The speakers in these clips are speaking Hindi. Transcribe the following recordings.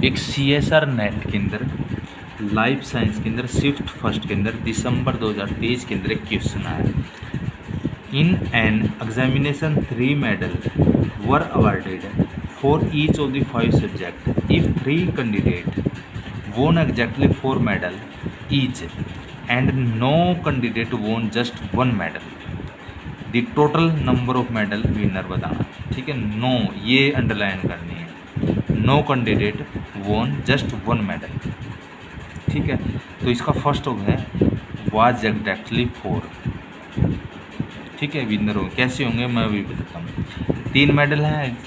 एक CSR नेट के अंदर लाइफ साइंस के अंदर शिफ्ट फर्स्ट के अंदर दिसंबर 2023 के अंदर एक क्वेश्चन आया। In an examination 3 medal were awarded for each of the 5 subject if 3 candidate won exactly 4 medal each and no candidate won just 1 medal, the total number of medal winner बताना। ठीक है, नो ये अंडरलाइन करनी है, no candidate won just 1 medal। ठीक है, तो इसका फर्स्ट हो गया वाज एग्जैक्टली 4। ठीक है, विनर होंगे कैसे होंगे मैं अभी बताता हूँ। 3 मेडल हैं,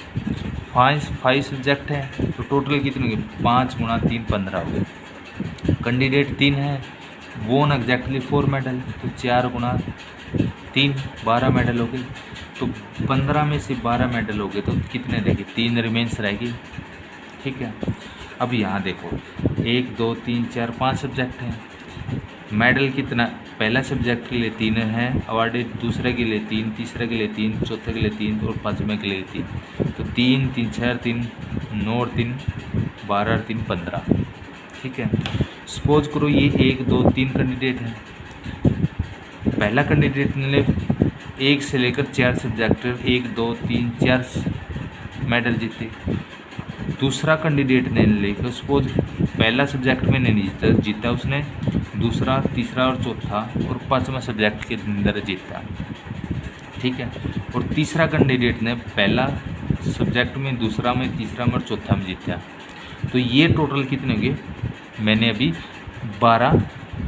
5 सब्जेक्ट हैं, तो टोटल कितने होंगे 5 गुणा 3 15 हो गए। कैंडिडेट 3 है, वोन एग्जैक्टली 4 मेडल, तो 4 गुणा 3 12 मेडल हो गए। तो 15 में से 12 मेडल हो गए तो कितने रहेगी 3 रिमेंस रहेगी। ठीक है, अब यहाँ देखो 1 2 3 4 5 सब्जेक्ट हैं, मेडल कितना पहला सब्जेक्ट के लिए 3 है अवार्डेड, दूसरे के लिए 3, तीसरे के लिए 3, चौथे के लिए 3 और पाँचवें के लिए 3। तो 3 3 6 3 9 और 3 12 और 3 15। ठीक है, सपोज करो ये 1 2 3 कैंडिडेट हैं। पहला कैंडिडेट ने 1 से लेकर 4 सब्जेक्ट 1 2 3 4 मेडल जीते। दूसरा कैंडिडेट ने लेकर सपोज पहला सब्जेक्ट में नहीं जीता उसने, दूसरा तीसरा और चौथा और पाँचवा सब्जेक्ट के अंदर जीता। ठीक है, और तीसरा कैंडिडेट ने पहला सब्जेक्ट में, दूसरा में, तीसरा में और चौथा में जीता। तो ये टोटल कितने होंगे मैंने अभी 12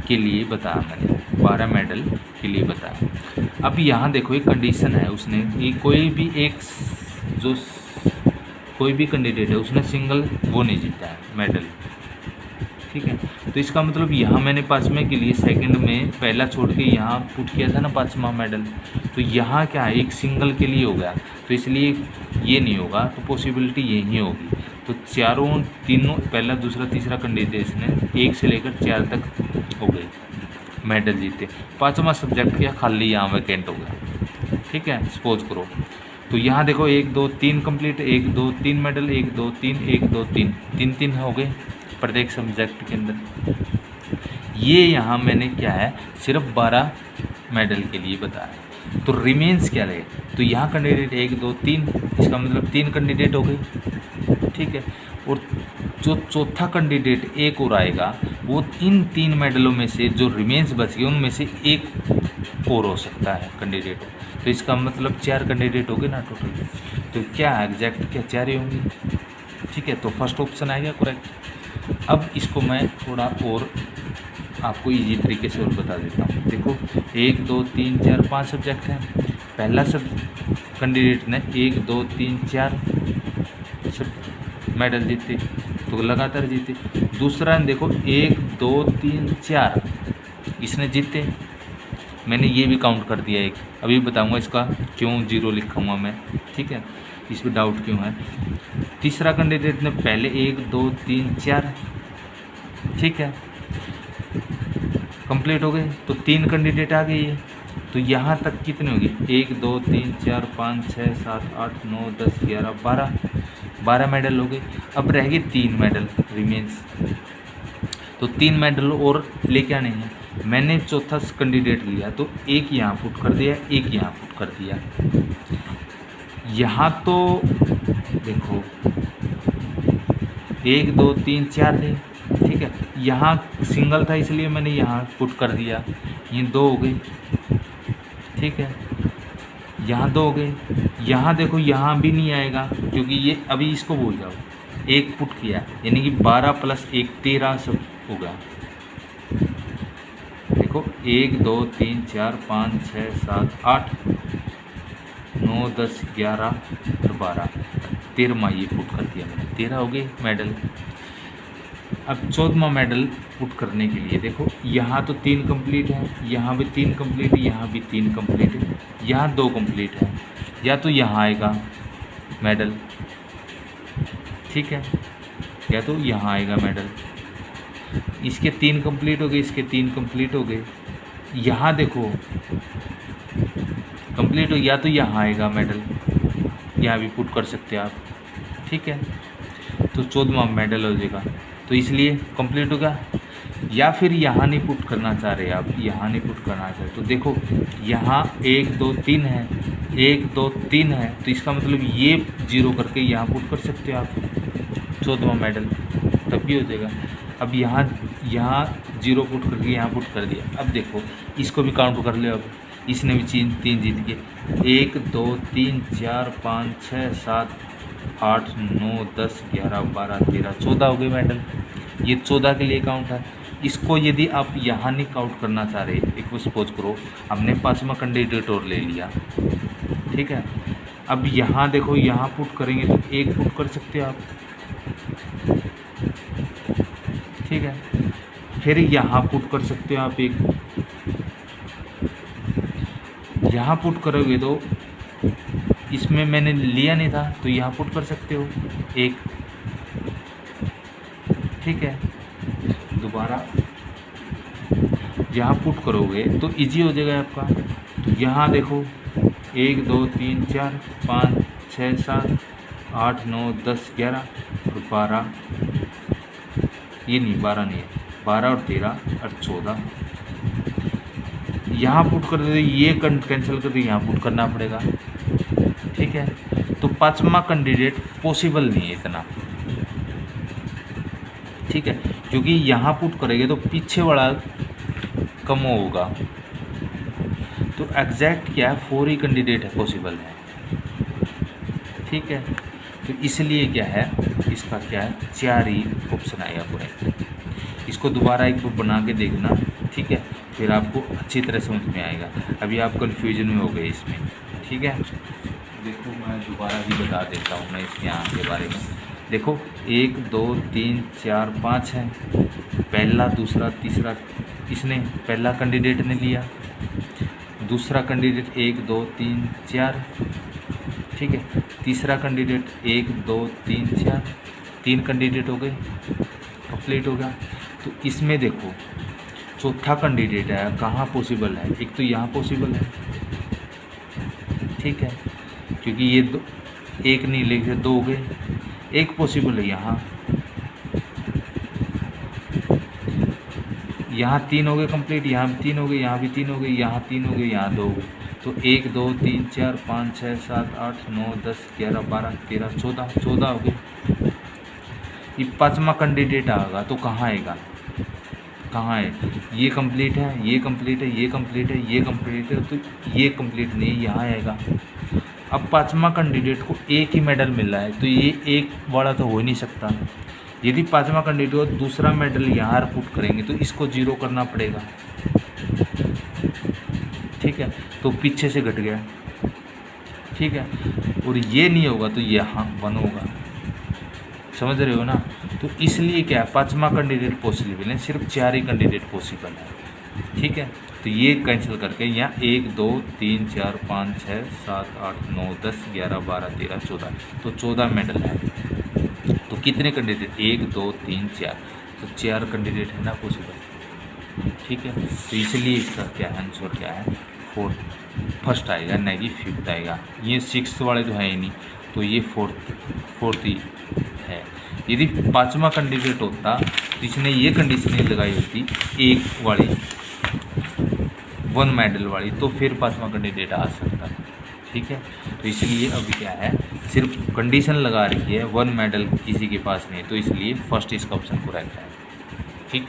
के लिए बताया, मैंने 12 मेडल के लिए बताया। अब यहाँ देखो एक कंडीशन है, उसने ये कोई भी कैंडिडेट है उसने सिंगल वो नहीं जीता है मेडल। ठीक है, तो इसका मतलब यहाँ मैंने 5वें के लिए सेकंड में पहला छोड़ के यहाँ पुट किया था ना 5वां मेडल, तो यहाँ क्या है एक सिंगल के लिए हो गया, तो इसलिए ये नहीं होगा, तो पॉसिबिलिटी यही होगी। तो तीनों पहला दूसरा तीसरा कैंडिडेट ने 1 से लेकर 4 तक हो गए मेडल जीते, 5वां सब्जेक्ट क्या खाली यहाँ वैकेंट हो गया। ठीक है, सपोज करो तो यहाँ देखो 1 2 3 कंप्लीट, 1 2 3 मेडल, 1 2 3 1 2 3 3 3 हो गए प्रत्येक सब्जेक्ट के अंदर। ये यहाँ मैंने क्या है सिर्फ 12 मेडल के लिए बताया। तो रिमेंस क्या रहे, तो यहाँ कैंडिडेट 1 2 3, इसका मतलब 3 कैंडिडेट हो गए। ठीक है, और जो चौथा कैंडिडेट एक और आएगा वो इन 3 मेडलों में से जो रिमेंस बच गए उनमें से एक और हो सकता है कैंडिडेट। तो इसका मतलब 4 कैंडिडेट हो गए ना टोटल। तो क्या एग्जैक्ट क्या 4 ही होंगे। ठीक है, तो फर्स्ट ऑप्शन आएगा करेक्ट। अब इसको मैं थोड़ा और आपको इजी तरीके से और बता देता हूँ। देखो 1 2 3 4 5 सब्जेक्ट हैं, पहला सब कैंडिडेट ने 1 2 3 4 मेडल जीते, तो लगातार जीते। दूसरा ने देखो 1 2 3 4 इसने जीते, मैंने ये भी काउंट कर दिया एक, अभी बताऊंगा इसका क्यों 0 लिखा हुआ मैं। ठीक है, इस पर डाउट क्यों है। तीसरा कैंडिडेट ने पहले 1 2 3 4, ठीक है, कंप्लीट हो गए, तो 3 कैंडिडेट आ गए। तो यहाँ तक कितने हो गए 1 2 3 4 5 6 7 8 9 10 11 12 मेडल हो गए। अब रह गए 3 मेडल रिमेंस, तो 3 मेडल और लेके आने हैं। मैंने चौथा कैंडिडेट लिया तो एक यहाँ पुट कर दिया, एक यहाँ पुट कर दिया। यहाँ तो देखो 1 2 3 4 थे। ठीक है, यहाँ सिंगल था इसलिए मैंने यहाँ पुट कर दिया, ये 2 हो गए। ठीक है, यहाँ 2 हो गए। यहाँ देखो यहाँ भी नहीं आएगा क्योंकि ये अभी इसको भूल जाओ, एक पुट किया यानी कि 12 + 1 13 सब होगा। देखो 1 2 3 4 5 6 7 8 9 10 11 और 12 13वां ये पुट कर दिया मैंने, 13 हो गए मेडल। अब 14वां मेडल पुट करने के लिए देखो यहाँ तो 3 कंप्लीट है, यहाँ भी 3 कंप्लीट है, यहाँ भी 3 कंप्लीट है, यहाँ 2 कंप्लीट है, या तो यहाँ आएगा मेडल। ठीक है, या तो यहाँ आएगा मेडल। इसके 3 कंप्लीट हो गए, इसके 3 कंप्लीट हो गए। यहाँ देखो कंप्लीट हो, या तो यहाँ आएगा मेडल, यहाँ भी पुट कर सकते हैं आप। ठीक है, तो 14वां मेडल हो जाएगा। तो इसलिए कंप्लीट होगा। या फिर यहाँ नहीं पुट करना चाह रहे आप, यहाँ नहीं पुट करना चाह रहे तो देखो यहाँ 1 2 3 है, 1 2 3 है, तो इसका मतलब ये 0 करके यहाँ पुट कर सकते हो आप 14वां मेडल, तब भी हो जाएगा। अब यहाँ 0 पुट करके यहाँ पुट कर दिया। अब देखो इसको भी काउंट कर ले। अब इसने भी 3 जीत गए। 1 2 3 4 5 6 7 8 9 10 11 12 13 14 हो गए मेडल। ये 14 के लिए काउंट है। इसको यदि आप यहाँ नहीं काउंट करना चाह रहे, एक सपोज करो हमने 5वां कैंडिडेट और ले लिया, ठीक है। अब यहाँ देखो यहाँ पुट करेंगे तो 1 पुट कर सकते हो आप, ठीक है। फिर यहाँ पुट कर सकते हो आप 1, यहाँ पुट करोगे तो इसमें मैंने लिया नहीं था तो यहाँ पुट कर सकते हो 1, ठीक है। दोबारा यहाँ पुट करोगे तो इजी हो जाएगा आपका। तो यहाँ देखो 1 2 3 4 5 6 7 8 9 10 11 और 12, ये नहीं 12 नहीं है, 12 और 13 और 14। यहाँ पुट कर देते, ये कैंसिल कर दे, यहाँ पुट करना पड़ेगा, ठीक है। तो 5वां कैंडिडेट पॉसिबल नहीं है इतना, ठीक है, क्योंकि यहाँ पुट करेंगे तो पीछे वाला कम होगा। तो एग्जैक्ट क्या है 4 ही कैंडिडेट है पॉसिबल है, ठीक है। तो इसलिए क्या है इसका क्या है 4 ही ऑप्शन आएगा पूरे। इसको दोबारा एक बार बना के देखना, ठीक है, फिर आपको अच्छी तरह समझ में आएगा। अभी आप कन्फ्यूजन में हो गए इसमें, ठीक है। देखो मैं दोबारा भी बता देता हूँ मैं इसके यहाँ के बारे में। देखो 1 2 3 4 5 है, पहला दूसरा तीसरा, इसने पहला कैंडिडेट ने लिया, दूसरा कैंडिडेट 1 2 3 4, ठीक है, तीसरा कैंडिडेट 1 2 3 4, 3 कैंडिडेट हो गए, कंप्लीट हो गया। तो इसमें देखो चौथा कैंडिडेट है कहाँ पॉसिबल है, एक तो यहाँ पॉसिबल है, ठीक है, क्योंकि ये 1 नहीं लेके 2 हो गए, एक पॉसिबल है यहाँ 3 हो गए कंप्लीट, यहाँ भी 3 हो गए, यहाँ भी 3 हो गए, यहाँ 3 हो गए, यहाँ 2 हो गए। तो 1 2 3 4 5 6 7 8 9 10 11 12 13 14 हो गए। ये 5वां कैंडिडेट आएगा तो कहाँ आएगा, कहाँ है, ये कंप्लीट है, ये कंप्लीट है, ये कंप्लीट है, ये कंप्लीट है, तो ये कंप्लीट नहीं यहाँ आएगा। अब 5वां कैंडिडेट को 1 ही मेडल मिल रहा है तो ये 1 वाला तो हो ही नहीं सकता। यदि 5वां कैंडिडेट को दूसरा मेडल यहाँ पुट करेंगे तो इसको 0 करना पड़ेगा, ठीक है, तो पीछे से घट गया, ठीक है, और ये नहीं होगा तो यहाँ 1 होगा, समझ रहे हो ना। तो इसलिए क्या है 5वां कैंडिडेट पॉसिबल है, सिर्फ 4 ही कैंडिडेट पॉसिबल है, ठीक है। तो ये कैंसिल करके यहाँ 1 2 3 4 5 6 7 8 9 10 11 12 13 14, तो 14 मेडल है। तो कितने कैंडिडेट 1 2 3 4, तो 4 कैंडिडेट है ना पॉसिबल, ठीक है। तो इसलिए इसका क्या आंसर क्या है 4th आएगा, नहीं कि 5th आएगा। ये 6th वाले तो है ही नहीं, तो ये 4th ही है। यदि 5वां कैंडिडेट होता तो इसने ये कंडीशन लगाई होती 1 वाली 1 मेडल वाली, तो फिर 5वां कैंडिडेट आ सकता, ठीक है। तो इसलिए अब क्या है सिर्फ कंडीशन लगा रखी है 1 मेडल किसी के पास नहीं, तो इसलिए फर्स्ट इसका ऑप्शन करेक्ट है, ठीक।